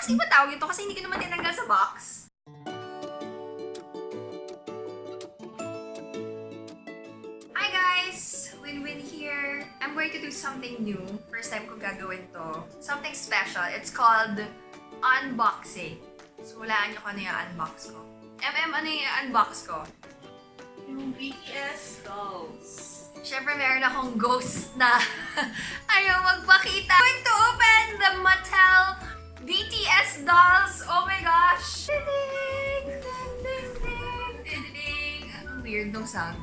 unboxing ba tawag ito? Kasi hindi ko naman tinanggal sa box. Hi guys! Winwyn here. I'm going to do something new. First time ko gagawin to. Something special. It's called unboxing. So, hulaan nyo kung ano yung unbox ko. Ano yung unbox ko? Yung Bts Dolls. Siyempre, meron akong ghost na ayaw magpakita. I'm going to open the Mattel Bts Dolls. Oh my gosh! Ding! Ding! Ding! Ding! Ding! Ding! Ang weird ng sound.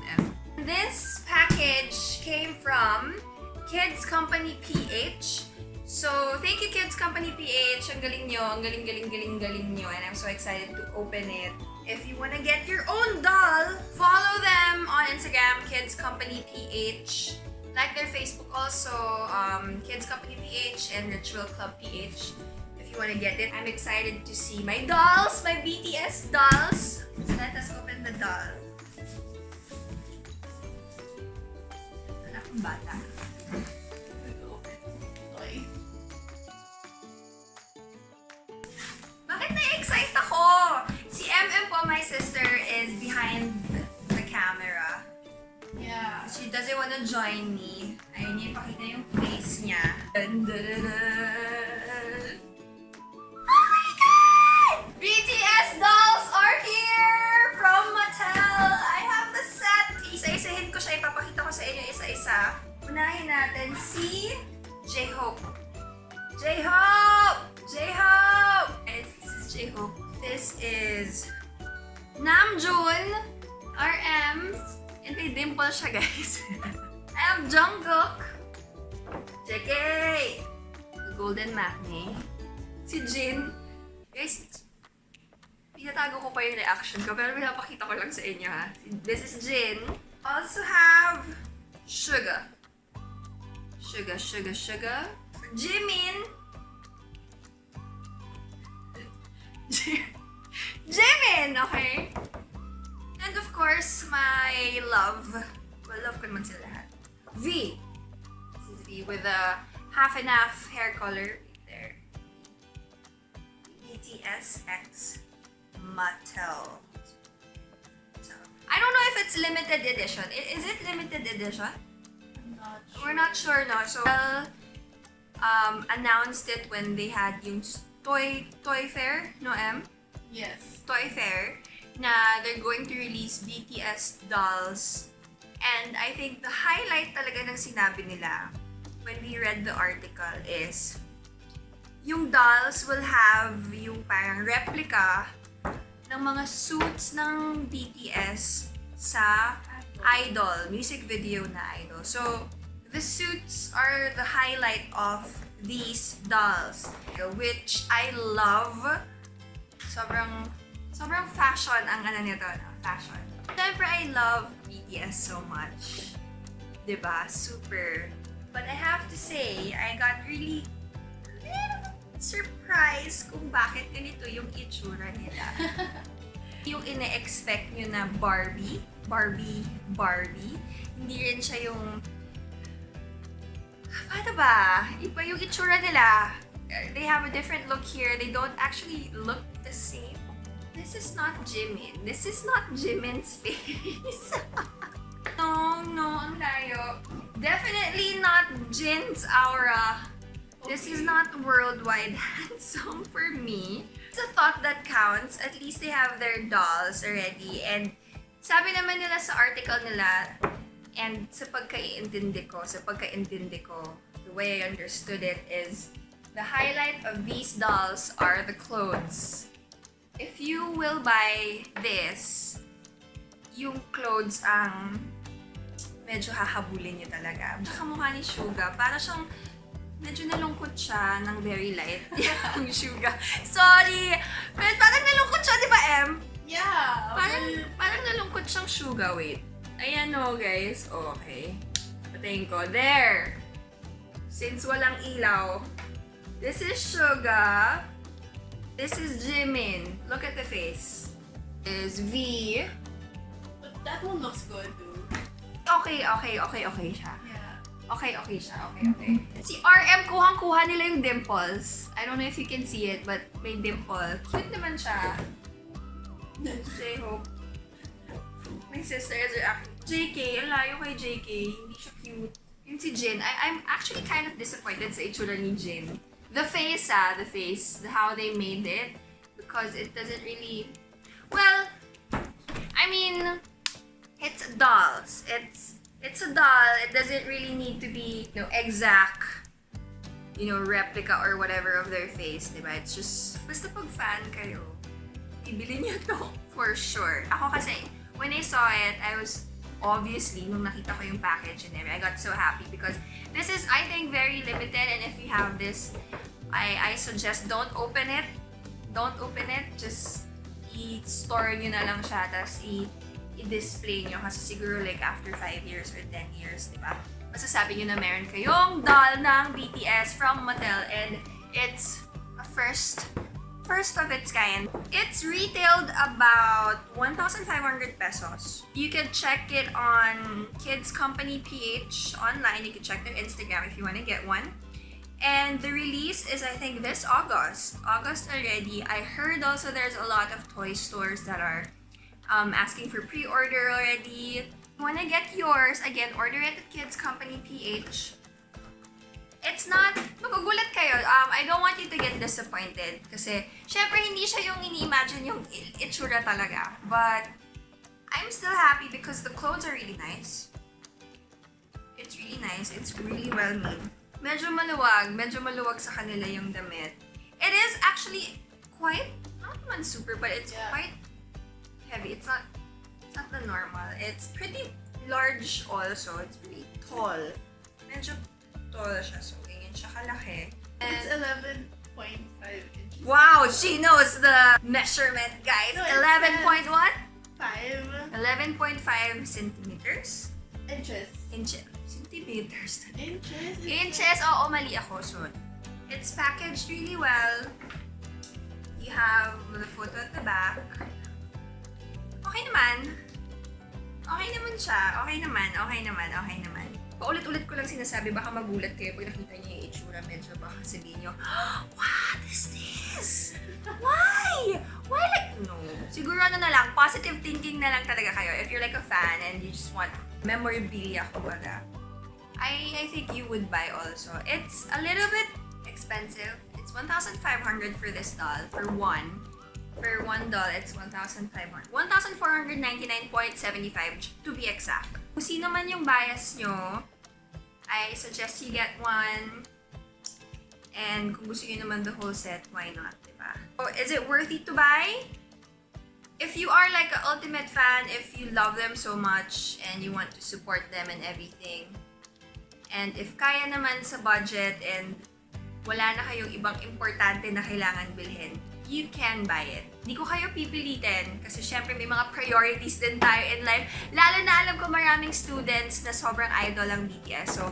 This package came from Kids Company PH. So, thank you Kids Company PH. Ang galing nyo. Ang galing nyo. And I'm so excited to open it. If you want to get your own doll, follow them on Instagram, Kids Company PH. Like their Facebook also, Kids Company PH and Ritual Club PH. If you want to get it, I'm excited to see my dolls, my BTS dolls. So let us open the doll. Anak ng bata. Okay. Bakit na-excite ako? Si MM po, my sister, is behind the camera. Yeah. She doesn't want to join me. Ayun niya, ipakita yung face niya. Dun, dun, dun, dun. Oh my God! BTS dolls are here from Mattel! I have the set! Isa-isahin ko siya, ipapakita ko sa inyo isa-isa. Unahin natin si J-Hope. J-Hope! J-Hope! And this is J-Hope. This is Namjoon, RM, and may dimple siya, guys. I have Jungkook, JK, the Golden Matinee, si Jin. Guys, pinatago ko pa yung reaction ko, pero pinapakita ko lang sa inyo, ha. This is Jin. Also have Suga. Suga. Jimin. Jimin! Okay? And of course, my love. Well, love ko naman sila lahat. V. This is V with a half and half hair color. Right there. BTS X Mattel. So, I don't know if it's limited edition. Is it limited edition? I'm not sure. We're not sure, no? So, announced it when they had yung Toy Fair, no, M? Yes. Toy Fair, na they're going to release BTS dolls. And I think the highlight talaga ng sinabi nila when we read the article is yung dolls will have yung parang replica ng mga suits ng BTS sa idol, music video na idol. So, the suits are the highlight of these dolls, which I love. Sobrang fashion ang ano nito, no? Fashion. Siyempre, I love BTS so much. Diba? Super. But I have to say, I got really surprised kung bakit ganito yung itsura nila. Yung ine-expect nyo na Barbie. Hindi rin siya yung paano ba? Iba yung itsura nila. They have a different look here. They don't actually look the same. This is not Jimin. This is not Jimin's face. No, ang layo. Definitely not Jin's aura. This is not worldwide handsome for me. It's a thought that counts. At least they have their dolls already. And sabi naman nila sa article nila, and sa pagkaintindi ko, the way I understood it is, the highlight of these dolls are the clothes. If you will buy this, yung clothes ang medyo hahabulin nyo talaga. Tsaka mukha ni Suga, para siyang medyo nalungkot siya ng very light. Yung Suga. Sorry! Pero parang nalungkot siya, di ba, Em? Yeah. Parang nalungkot siyang Suga. Wait. Ayan o, guys. Okay. Patayin ko. There! Since walang ilaw, this is Suga. This is Jimin. Look at the face. This is V. But that one looks good too. Okay siya. Yeah. Okay siya. Okay. Si RM, kuhang-kuha nila yung dimples. I don't know if you can see it, but may dimple. Cute naman siya. I hope. My sister is reacting. JK, ang layo kay JK. Hindi siya cute. Yun si Jin. I'm actually kind of disappointed sa itsura ni Jin. The face, how they made it. Because it doesn't really... Well, I mean, it's dolls. It's a doll. It doesn't really need to be, exact, replica or whatever of their face, diba? It's just, basta pag fan kayo, ibili niyo to for sure. Ako kasi, when I saw it, I was obviously, nung nakita ko yung package and everything, I got so happy because this is, I think, very limited, and if you have this, I suggest don't open it. Don't open it. Just i-store nyo na lang siya, tapos i-display nyo kasi siguro like after 5 years or 10 years, di ba? Masasabi nyo na meron kayong doll ng BTS from Mattel, and it's a first of its kind. It's retailed about 1,500 pesos. You can check it on Kids Company PH online. You can check their Instagram if you want to get one. And the release is, I think, this August. August already. I heard also there's a lot of toy stores that are asking for pre-order already. If you wanna get yours, again, order it at Kids Company PH. It's not, magugulat kayo. I don't want you to get disappointed. Kasi, syempre, hindi siya yung ini-imagine yung itsura talaga. But, I'm still happy because the clothes are really nice. It's really nice. It's really well made. Medyo maluwag sa kanila yung damit. It is actually quite, not naman super, but it's quite heavy. It's not the normal. It's pretty large also. It's pretty tall. Medyo tall siya, so ganyan siya kalaki. It's 11.5 inches. Wow, she knows the measurement, guys. No, 11 point what? 5 11.5 centimeters? inches. Centimeters. Inches? Inches, oo, mali ako. So, it's packaged really well. You have the photo at the back. Okay naman. Okay naman siya. Okay naman. Paulit-ulit ko lang sinasabi, baka magulat kayo pag nakita niyo yung itsura. Medyo baka sabihin niyo, what is this? Why? Why like, no. Siguro na lang, positive thinking na lang talaga kayo. If you're like a fan and you just want memorabilia, kumbaga, I think you would buy also. It's a little bit expensive. It's 1,500 for this doll, for one. For one doll, it's 1,500. 1,499.75 to be exact. Kung sino man yung bias nyo, I suggest you get one. And kung gusto nyo naman the whole set, why not, diba? So, is it worthy to buy? If you are like an ultimate fan, if you love them so much, and you want to support them and everything, and if kaya naman sa budget, and wala na kayong ibang importante na kailangan bilhin, you can buy it. Hindi ko kayo pipilitin kasi syempre may mga priorities din tayo in life. Lalo na alam ko maraming students na sobrang idol ang BTS. So,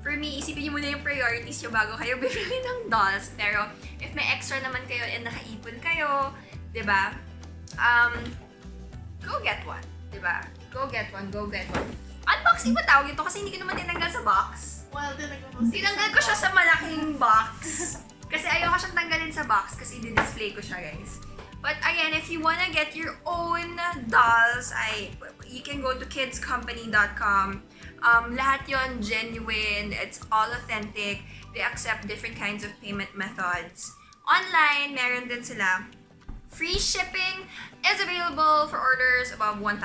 for me, isipin niyo muna yung priorities niyo bago kayo bibili ng dolls. Pero, if may extra naman kayo and nakaipon kayo, diba? Go get one. Diba? Go get one. Unboxing ba tawag ito? Kasi hindi ko naman tinanggal sa box. Well, Tinanggal ko siya sa malaking box. Kasi ayoko siyang tanggalin sa box kasi i-display ko siya, guys. But again, if you wanna get your own dolls, you can go to kidscompany.com. Lahat yon genuine. It's all authentic. They accept different kinds of payment methods. Online, meron din sila. Free shipping is available for orders above 1,000.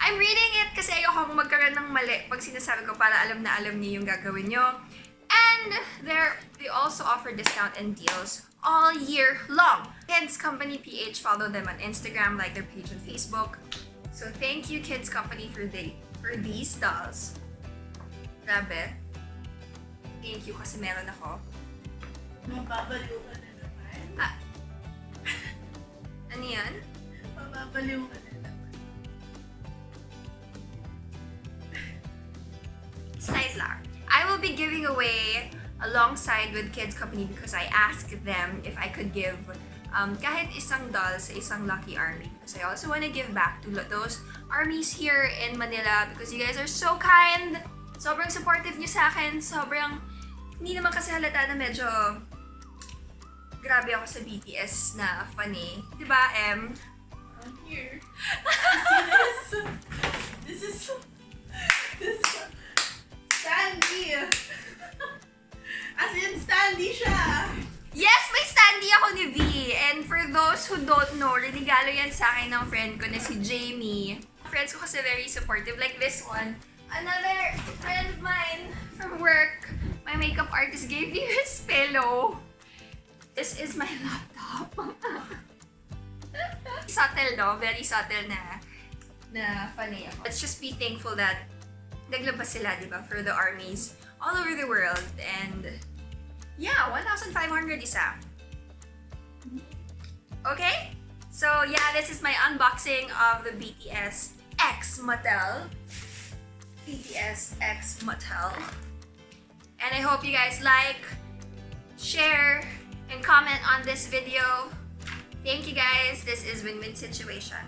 I'm reading it kasi ayoko magkaroon ng mali pag sinasabi ko para alam na alam niyo yung gagawin nyo. And they also offer discount and deals all year long. Kids Company PH, follow them on Instagram, like their page on Facebook. So thank you, Kids Company, for these dolls. Grabe. Thank you kasi meron ako. Mababaliw ka na naman. Ano yan? Mababaliw ka na naman. Slight lang. I will be giving away alongside with Kids Company because I asked them if I could give kahit isang doll sa isang lucky army. Because I also want to give back to those armies here in Manila because you guys are so kind. Sobrang supportive niyo sa akin. Sobrang, hindi naman kasi halata na medyo grabe ako sa BTS na funny. Diba, Em? I'm here. See this? This is Standy. As in, Standy siya. Yes, may standee ako ni V. And for those who don't know, regalo yan sa akin ng friend ko na si Jamie. Friends ko kasi very supportive. Like this one. Another friend of mine from work, my makeup artist, gave me his pillow. This is my laptop. Subtle, no? Very subtle na funny ako. Let's just be thankful that naglabas sila, di ba? For the armies all over the world. And yeah, 1,500 isa. Okay? So yeah, this is my unboxing of the BTS X Mattel. BTS X Mattel. And I hope you guys like, share, and comment on this video. Thank you guys. This is Winwyn Situation.